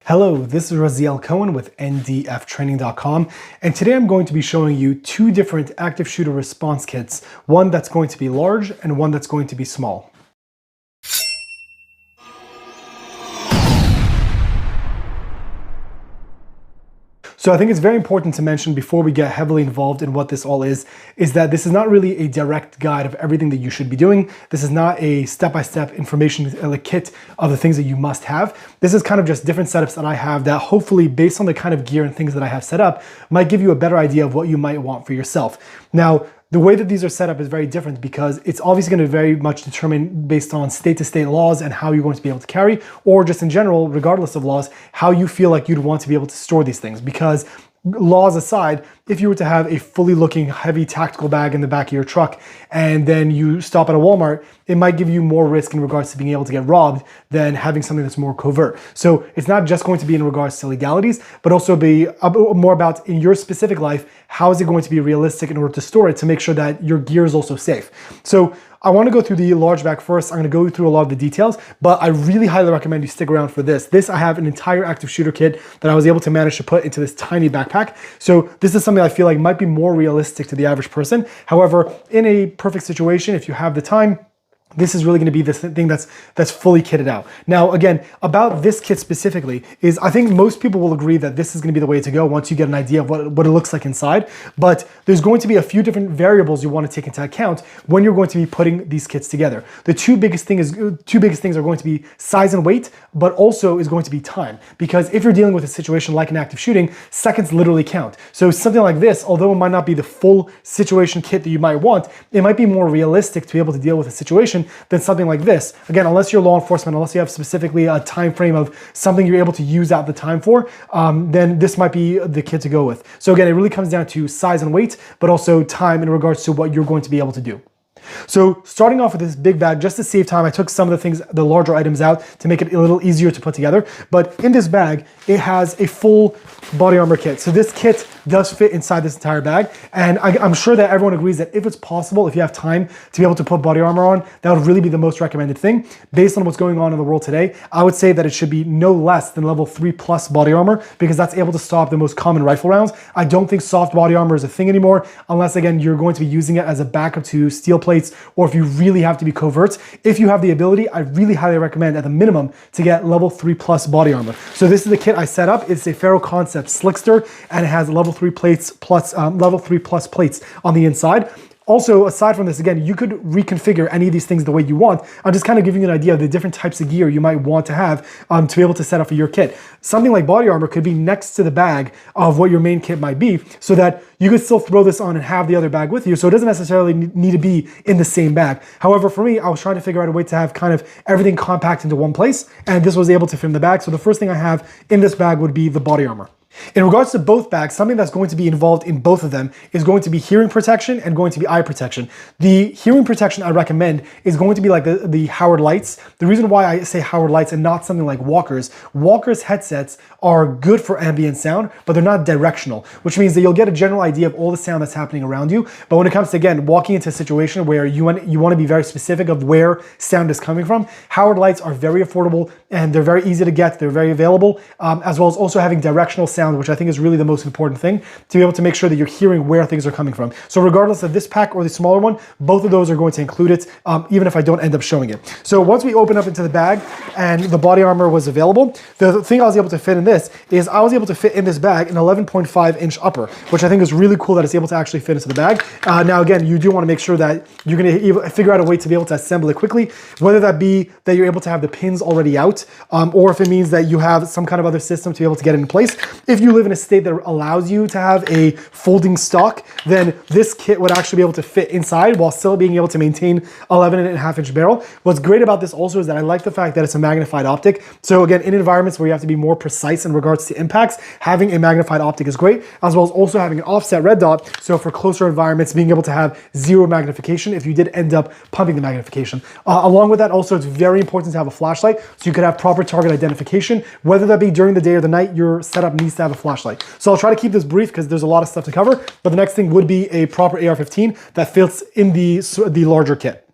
Hello, this is Raziel Cohen with ndftraining.com, and today I'm going to be showing you two different active shooter response kits, one that's going to be large and one that's going to be small. So I think it's very important to mention before we get heavily involved in what this all is that this is not really a direct guide of everything that you should be doing. This is not a step-by-step information kit of the things that you must have. This is kind of just different setups that I have that hopefully, based on the kind of gear and things that I have set up, might give you a better idea of what you might want for yourself. Now, the way that these are set up is very different because it's obviously going to very much determine based on state-to-state laws and how you're going to be able to carry, or just in general, regardless of laws, how you feel like you'd want to be able to store these things. Because laws aside, if you were to have a fully looking heavy tactical bag in the back of your truck and then you stop at a Walmart, it might give you more risk in regards to being able to get robbed than having something that's more covert. So it's not just going to be in regards to legalities, but also be more about in your specific life, how is it going to be realistic in order to store it to make sure that your gear is also safe. So I want to go through the large bag first. I'm going to go through a lot of the details, but I really highly recommend you stick around for this. I have an entire active shooter kit that I was able to manage to put into this tiny backpack. So this is something I feel like might be more realistic to the average person. However, in a perfect situation, if you have the time, this is really going to be the thing that's fully kitted out. Now, again, about this kit specifically is I think most people will agree that this is going to be the way to go once you get an idea of what it looks like inside. But there's going to be a few different variables you want to take into account when you're going to be putting these kits together. The two biggest things are going to be size and weight, but also is going to be time. Because if you're dealing with a situation like an active shooting, seconds literally count. So something like this, although it might not be the full situation kit that you might want, it might be more realistic to be able to deal with a situation than something like this. Again, unless you're law enforcement, unless you have specifically a time frame of something you're able to use out the time for, then this might be the kit to go with. So again, it really comes down to size and weight, but also time in regards to what you're going to be able to do. So starting off with this big bag, just to save time, I took some of the things, the larger items out to make it a little easier to put together. But in this bag, it has a full body armor kit. So this kit does fit inside this entire bag. And I'm sure that everyone agrees that if it's possible, if you have time to be able to put body armor on, that would really be the most recommended thing. Based on what's going on in the world today, I would say that it should be no less than level 3+ body armor because that's able to stop the most common rifle rounds. I don't think soft body armor is a thing anymore, unless again, you're going to be using it as a backup to steel plates, or if you really have to be covert. If you have the ability, I really highly recommend at the minimum to get level 3+ body armor. So this is the kit I set up. It's a Ferro Concept Slickster, and it has level 3 plates plus level 3+ plates on the inside. Also, aside from this, again, you could reconfigure any of these things the way you want. I'm just kind of giving you an idea of the different types of gear you might want to have to be able to set up for your kit. Something like body armor could be next to the bag of what your main kit might be, so that you could still throw this on and have the other bag with you. So it doesn't necessarily need to be in the same bag. However, for me, I was trying to figure out a way to have kind of everything compact into one place, and this was able to fit in the bag. So the first thing I have in this bag would be the body armor. In regards to both bags, something that's going to be involved in both of them is going to be hearing protection and going to be eye protection. The hearing protection I recommend is going to be like the Howard Lights. The reason why I say Howard Lights and not something like Walker's headsets are good for ambient sound, but they're not directional, which means that you'll get a general idea of all the sound that's happening around you. But when it comes to, again, walking into a situation where you want to be very specific of where sound is coming from, Howard Lights are very affordable and they're very easy to get. They're very available, as well as also having directional sound, which I think is really the most important thing to be able to make sure that you're hearing where things are coming from. So regardless of this pack or the smaller one, both of those are going to include it, even if I don't end up showing it. So once we open up into the bag and the body armor was available, the thing I was able to fit in this is I was able to fit in this bag an 11.5-inch upper, which I think is really cool that it's able to actually fit into the bag. Now again, you do want to make sure that you're going to figure out a way to be able to assemble it quickly, whether that be that you're able to have the pins already out, or if it means that you have some kind of other system to be able to get it in place. If you live in a state that allows you to have a folding stock, then this kit would actually be able to fit inside while still being able to maintain 11.5-inch barrel. What's great about this also is that I like the fact that it's a magnified optic. So again, in environments where you have to be more precise in regards to impacts, having a magnified optic is great, as well as also having an offset red dot. So for closer environments, being able to have 0 magnification if you did end up pumping the magnification. Along with that, also, it's very important to have a flashlight so you could have proper target identification, whether that be during the day or the night. Your setup needs to have a flashlight. So I'll try to keep this brief because there's a lot of stuff to cover, but the next thing would be a proper AR-15 that fits in the larger kit.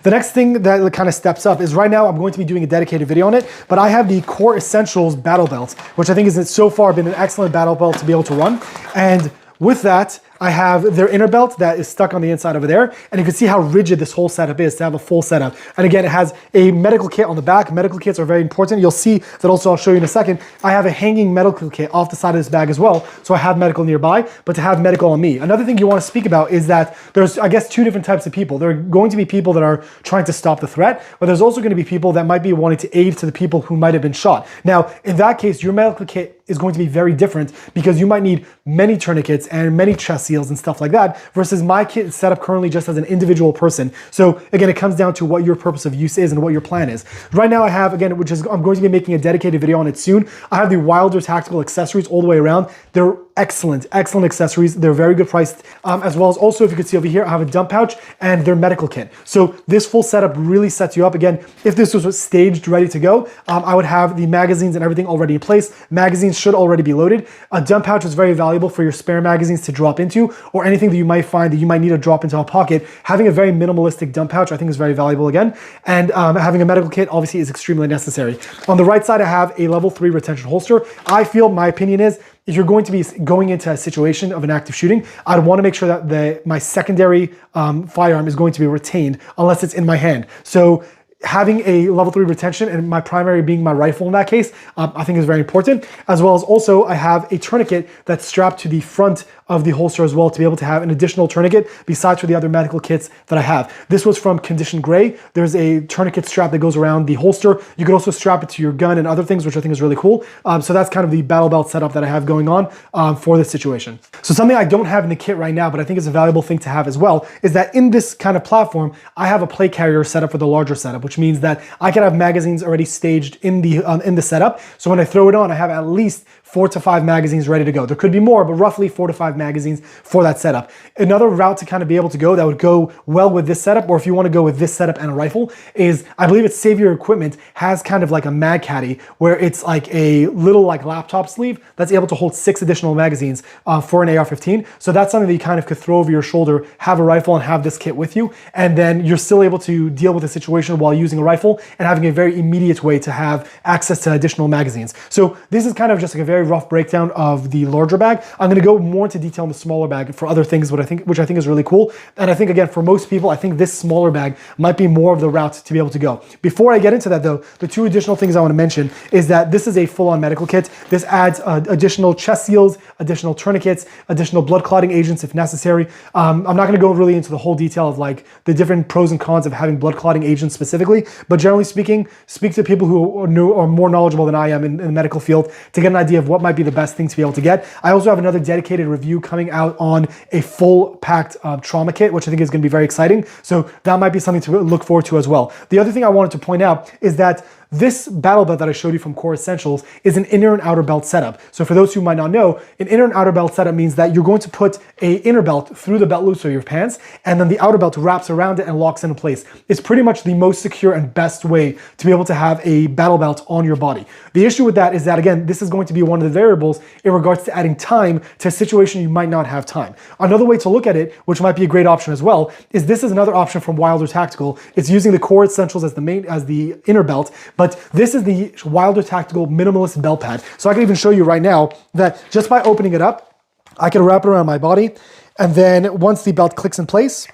The next thing that kind of steps up is right now I'm going to be doing a dedicated video on it, but I have the Core Essentials battle belt, which I think has so far been an excellent battle belt to be able to run. And with that, I have their inner belt that is stuck on the inside over there. And you can see how rigid this whole setup is to have a full setup. And again, it has a medical kit on the back. Medical kits are very important. You'll see that also, I'll show you in a second. I have a hanging medical kit off the side of this bag as well. So I have medical nearby, but to have medical on me. Another thing you want to speak about is that there's, I guess, two different types of people. There are going to be people that are trying to stop the threat, but there's also going to be people that might be wanting to aid to the people who might have been shot. Now, in that case, your medical kit is going to be very different because you might need many tourniquets and many chest seals and stuff like that, versus my kit is set up currently just as an individual person. So again, it comes down to what your purpose of use is and what your plan is. Right now I have, again, which is, I'm going to be making a dedicated video on it soon. I have the Wilder tactical accessories all the way around. They're excellent accessories. They're very good priced, as well as also, if you can see over here, I have a dump pouch and their medical kit. So this full setup really sets you up. Again, if this was staged, ready to go, I would have the magazines and everything already in place. Magazines should already be loaded. A dump pouch is very valuable for your spare magazines to drop into, or anything that you might find that you might need to drop into a pocket. Having a very minimalistic dump pouch, I think, is very valuable again. And having a medical kit obviously is extremely necessary. On the right side, I have a level 3 retention holster. I feel, my opinion is, if you're going to be going into a situation of an active shooting, I'd want to make sure that my secondary firearm is going to be retained unless it's in my hand. So having a level 3 retention and my primary being my rifle in that case, I think is very important. As well as also I have a tourniquet that's strapped to the front of the holster as well to be able to have an additional tourniquet besides for the other medical kits that I have. This was from Condition Gray. There's a tourniquet strap that goes around the holster. You could also strap it to your gun and other things, which I think is really cool. So that's kind of the battle belt setup that I have going on for this situation. So something I don't have in the kit right now, but I think is a valuable thing to have as well, is that in this kind of platform, I have a plate carrier set up for the larger setup, which means that I can have magazines already staged in the setup. So when I throw it on, I have at least 4 to 5 magazines ready to go. There could be more, but roughly 4 to 5 magazines for that setup. Another route to kind of be able to go that would go well with this setup, or if you want to go with this setup and a rifle, is I believe it's Save Your Equipment has kind of like a mag caddy where it's like a little like laptop sleeve that's able to hold 6 additional magazines for an AR-15. So that's something that you kind of could throw over your shoulder, have a rifle and have this kit with you, and then you're still able to deal with the situation while using a rifle and having a very immediate way to have access to additional magazines. So this is kind of just like a very rough breakdown of the larger bag. I'm going to go more into detail in the smaller bag for other things, which I think is really cool. And I think, again, for most people, I think this smaller bag might be more of the route to be able to go. Before I get into that though, the 2 additional things I want to mention is that this is a full-on medical kit. This adds additional chest seals, additional tourniquets, additional blood clotting agents if necessary. I'm not going to go really into the whole detail of like the different pros and cons of having blood clotting agents specifically, but generally speaking, speak to people who are more knowledgeable than I am in the medical field to get an idea of what might be the best thing to be able to get. I also have another dedicated review coming out on a full packed trauma kit, which I think is going to be very exciting. So that might be something to look forward to as well. The other thing I wanted to point out is that this battle belt that I showed you from Core Essentials is an inner and outer belt setup. So for those who might not know, an inner and outer belt setup means that you're going to put a inner belt through the belt loops of your pants, and then the outer belt wraps around it and locks into place. It's pretty much the most secure and best way to be able to have a battle belt on your body. The issue with that is that, again, this is going to be one of the variables in regards to adding time to a situation you might not have time. Another way to look at it, which might be a great option as well, is this is another option from Wilder Tactical. It's using the Core Essentials as the inner belt, but this is the Wilder Tactical Minimalist Belt Pad. So I can even show you right now that just by opening it up, I can wrap it around my body, and then once the belt clicks in place,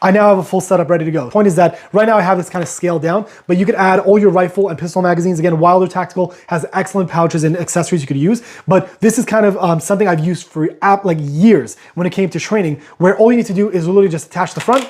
I now have a full setup ready to go. The point is that right now I have this kind of scaled down, but you could add all your rifle and pistol magazines. Again, Wilder Tactical has excellent pouches and accessories you could use, but this is kind of something I've used for like years when it came to training, where all you need to do is literally just attach the front,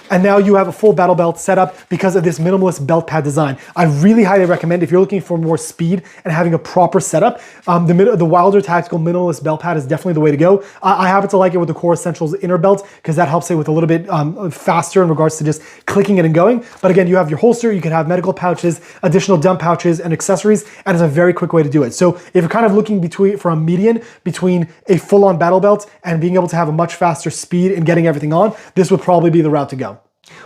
and now you have a full battle belt setup because of this minimalist belt pad design. I really highly recommend, if you're looking for more speed and having a proper setup, the Wilder Tactical Minimalist Belt Pad is definitely the way to go. I happen to like it with the Core Essentials inner belt because that helps it with a little bit faster in regards to just clicking it and going. But again, you have your holster, you can have medical pouches, additional dump pouches and accessories, and it's a very quick way to do it. So if you're kind of looking for a median between a full-on battle belt and being able to have a much faster speed in getting everything on, this would probably be the route to go.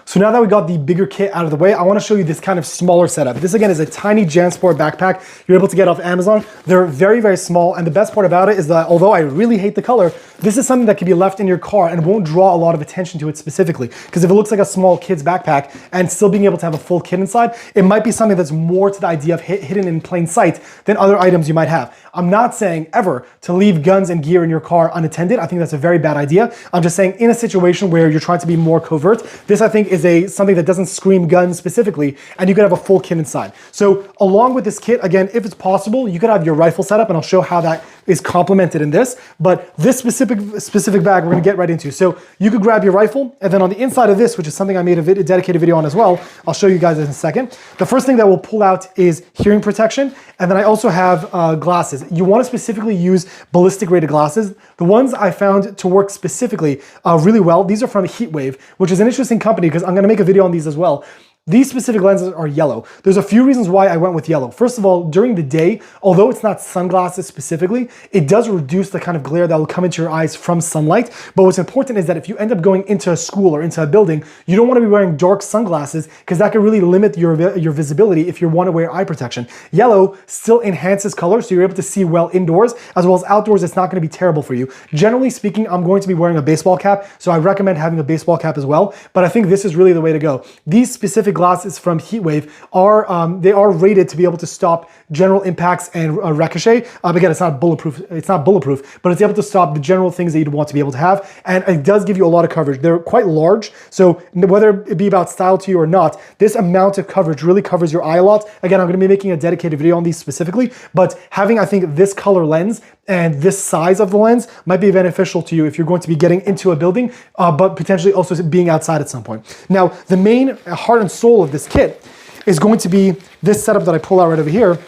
So now that we got the bigger kit out of the way, I want to show you this kind of smaller setup. This again is a tiny JanSport backpack you're able to get off Amazon. They're very, very small, and the best part about it is that although I really hate the color, this is something that can be left in your car and won't draw a lot of attention to it specifically. Because if it looks like a small kid's backpack and still being able to have a full kit inside, it might be something that's more to the idea of hidden in plain sight than other items you might have. I'm not saying ever to leave guns and gear in your car unattended. I think that's a very bad idea. I'm just saying in a situation where you're trying to be more covert, this I think is something that doesn't scream guns specifically, and you could have a full kit inside. So along with this kit, again, if it's possible, you could have your rifle set up, and I'll show how that is complemented in this. But this specific bag we're gonna get right into. So you could grab your rifle, and then on the inside of this, which is something I made a dedicated video on as well, I'll show you guys in a second. The first thing that we'll pull out is hearing protection, and then I also have glasses. You want to specifically use ballistic rated glasses. The ones I found to work specifically really well, these are from Heatwave, which is an interesting company because I'm going to make a video on these as well. These specific lenses are yellow. There's a few reasons why I went with yellow. First of all, during the day, although it's not sunglasses specifically, it does reduce the kind of glare that will come into your eyes from sunlight. But what's important is that if you end up going into a school or into a building, you don't want to be wearing dark sunglasses because that can really limit your visibility if you want to wear eye protection. Yellow still enhances color, so you're able to see well indoors, as well as outdoors. It's not going to be terrible for you. Generally speaking, I'm going to be wearing a baseball cap, so I recommend having a baseball cap as well. But I think this is really the way to go. These specific glasses from Heatwave are rated to be able to stop general impacts and ricochet. Again, it's not bulletproof. It's not bulletproof, but it's able to stop the general things that you'd want to be able to have, and it does give you a lot of coverage. They're quite large, so whether it be about style to you or not, this amount of coverage really covers your eye a lot. Again, I'm going to be making a dedicated video on these specifically, but having, I think, this color lens and this size of the lens might be beneficial to you if you're going to be getting into a building, but potentially also being outside at some point. Now, the main heart and soul of this kit is going to be this setup that I pull out right over here.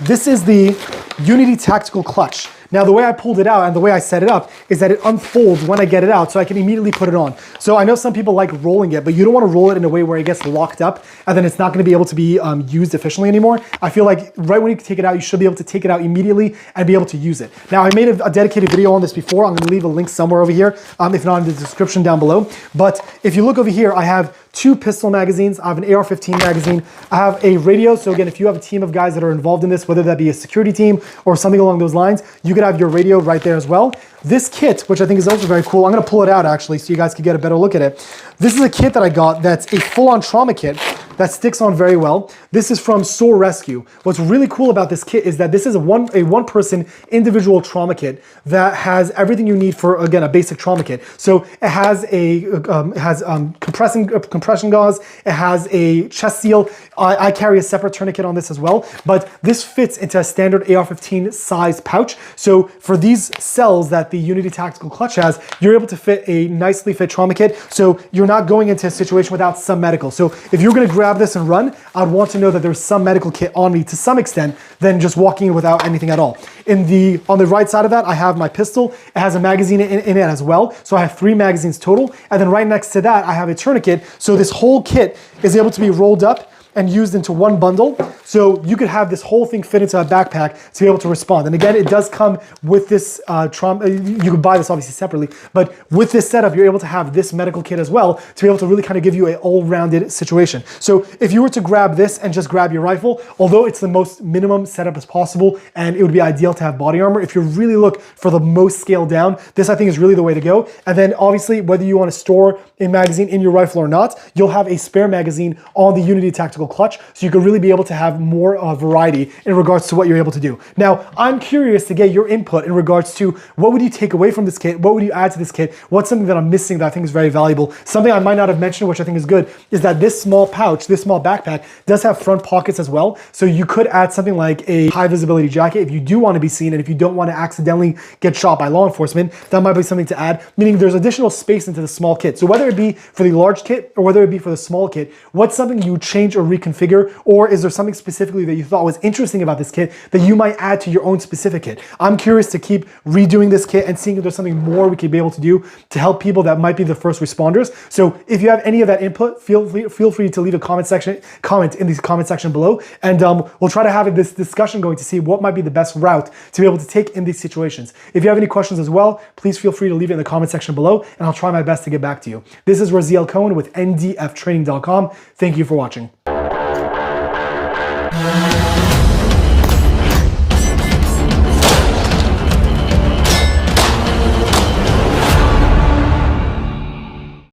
This is the Unity Tactical Clutch. Now, the way I pulled it out and the way I set it up is that it unfolds when I get it out, so I can immediately put it on. So I know some people like rolling it, but you don't want to roll it in a way where it gets locked up and then it's not going to be able to be used efficiently anymore. I feel like right when you take it out, you should be able to take it out immediately and be able to use it. Now, I made a dedicated video on this before. I'm going to leave a link somewhere over here, if not in the description down below. But if you look over here, I have 2 pistol magazines. I have an AR-15 magazine. I have a radio. So again, if you have a team of guys that are involved in this, whether that be a security team or something along those lines, you could have your radio right there as well. This kit, which I think is also very cool, I'm going to pull it out actually so you guys can get a better look at it. This is a kit that I got that's a full-on trauma kit that sticks on very well. This is from Soar Rescue. What's really cool about this kit is that this is a one-person individual trauma kit that has everything you need for, again, a basic trauma kit. So it has compression gauze, it has a chest seal. I carry a separate tourniquet on this as well, but this fits into a standard AR-15 size pouch. So for these cells that the Unity Tactical Clutch has, you're able to fit a nicely fit trauma kit, so you're not going into a situation without some medical. So if you're gonna grab this and run, I'd want to know that there's some medical kit on me to some extent than just walking in without anything at all. On the right side of that, I have my pistol. It has a magazine in it as well. So I have 3 magazines total. And then right next to that, I have a tourniquet. So this whole kit is able to be rolled up and used into one bundle. So you could have this whole thing fit into a backpack to be able to respond. And again, it does come with this trauma. You could buy this obviously separately, but with this setup, you're able to have this medical kit as well to be able to really kind of give you an all-rounded situation. So if you were to grab this and just grab your rifle, although it's the most minimum setup as possible, and it would be ideal to have body armor, if you really look for the most scaled down, this I think is really the way to go. And then obviously, whether you want to store a magazine in your rifle or not, you'll have a spare magazine on the Unity Tactical Clutch, so you can really be able to have more variety in regards to what you're able to do. Now, I'm curious to get your input in regards to what would you take away from this kit? What would you add to this kit? What's something that I'm missing that I think is very valuable? Something I might not have mentioned, which I think is good, is that this small pouch, this small backpack, does have front pockets as well. So you could add something like a high visibility jacket if you do want to be seen and if you don't want to accidentally get shot by law enforcement. That might be something to add, meaning there's additional space into the small kit. So whether it be for the large kit or whether it be for the small kit, what's something you would change or reconfigure, or is there something specifically that you thought was interesting about this kit that you might add to your own specific kit? I'm curious to keep redoing this kit and seeing if there's something more we could be able to do to help people that might be the first responders. So if you have any of that input, feel free to leave a comment in the comment section below, and we'll try to have this discussion going to see what might be the best route to be able to take in these situations. If you have any questions as well, please feel free to leave it in the comment section below, and I'll try my best to get back to you. This is Raziel Cohen with ndftraining.com. Thank you for watching.